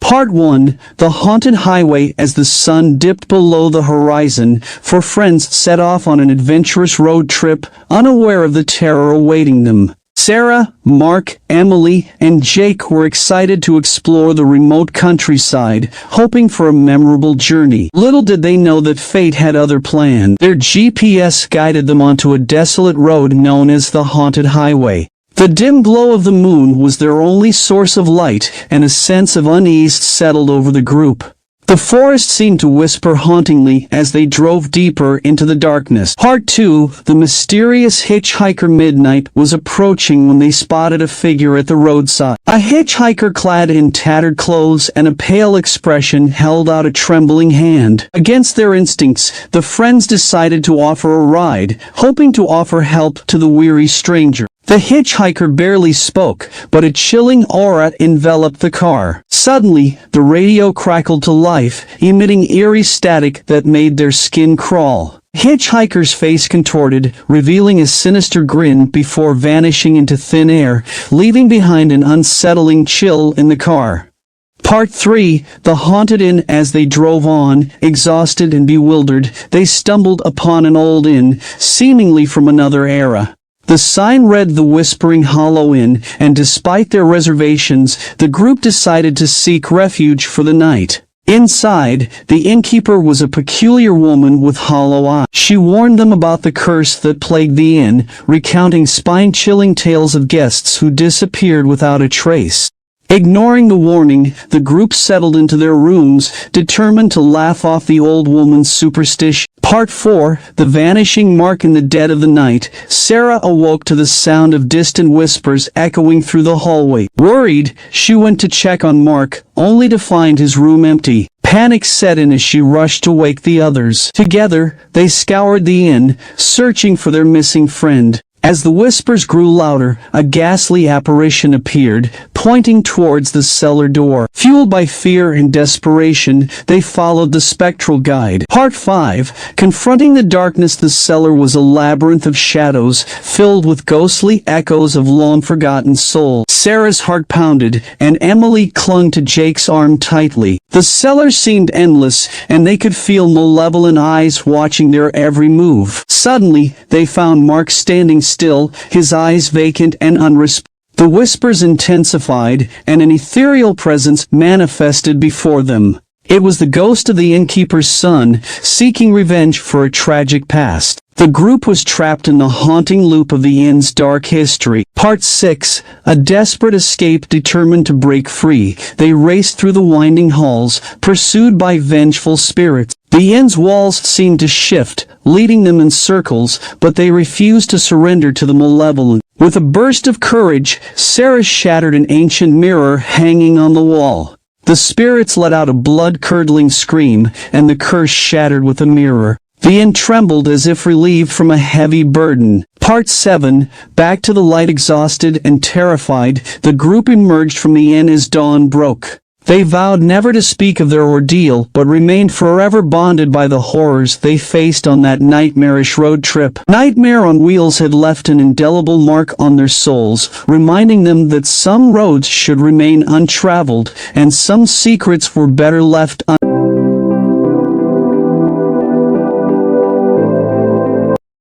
Part 1. The Haunted Highway. As the sun dipped below the horizon, four friends set off on an adventurous road trip, unaware of the terror awaiting them. Sarah, Mark, Emily, and Jake were excited to explore the remote countryside, hoping for a memorable journey. Little did they know that fate had other plans. Their GPS guided them onto a desolate road known as the Haunted Highway. The dim glow of the moon was their only source of light, and a sense of unease settled over the group. The forest seemed to whisper hauntingly as they drove deeper into the darkness. Part 2. The mysterious hitchhiker. Midnight was approaching when they spotted a figure at the roadside. A hitchhiker clad in tattered clothes and a pale expression held out a trembling hand. Against their instincts, the friends decided to offer a ride, hoping to offer help to the weary stranger. The hitchhiker barely spoke, but a chilling aura enveloped the car. Suddenly, the radio crackled to life, emitting eerie static that made their skin crawl. Hitchhiker's face contorted, revealing a sinister grin before vanishing into thin air, leaving behind an unsettling chill in the car. Part 3. The Haunted Inn. As they drove on, exhausted and bewildered, they stumbled upon an old inn, seemingly from another era. The sign read The Whispering Hollow Inn, and despite their reservations, the group decided to seek refuge for the night. Inside, the innkeeper was a peculiar woman with hollow eyes. She warned them about the curse that plagued the inn, recounting spine-chilling tales of guests who disappeared without a trace. Ignoring the warning, the group settled into their rooms, determined to laugh off the old woman's superstition. Part 4. The Vanishing. Mark. In the dead of the night, Sarah awoke to the sound of distant whispers echoing through the hallway. Worried, she went to check on Mark, only to find his room empty. Panic set in as she rushed to wake the others. Together, they scoured the inn, searching for their missing friend. As the whispers grew louder, a ghastly apparition appeared, pointing towards the cellar door. Fueled by fear and desperation, they followed the spectral guide. Part 5. Confronting the darkness. The cellar was a labyrinth of shadows, filled with ghostly echoes of long-forgotten souls. Sarah's heart pounded, and Emily clung to Jake's arm tightly. The cellar seemed endless, and they could feel malevolent eyes watching their every move. Suddenly, they found Mark standing still, his eyes vacant and unresponsive. The whispers intensified, and an ethereal presence manifested before them. It was the ghost of the innkeeper's son, seeking revenge for a tragic past. The group was trapped in the haunting loop of the inn's dark history. Part 6. A desperate escape. Determined to break free, they raced through the winding halls, pursued by vengeful spirits. The inn's walls seemed to shift, leading them in circles, but they refused to surrender to the malevolent. With a burst of courage, Sarah shattered an ancient mirror hanging on the wall. The spirits let out a blood-curdling scream, and the curse shattered with the mirror. The inn trembled as if relieved from a heavy burden. Part 7. Back to the light. Exhausted and terrified, the group emerged from the inn as dawn broke. They vowed never to speak of their ordeal, but remained forever bonded by the horrors they faced on that nightmarish road trip. Nightmare on Wheels had left an indelible mark on their souls, reminding them that some roads should remain untraveled, and some secrets were better left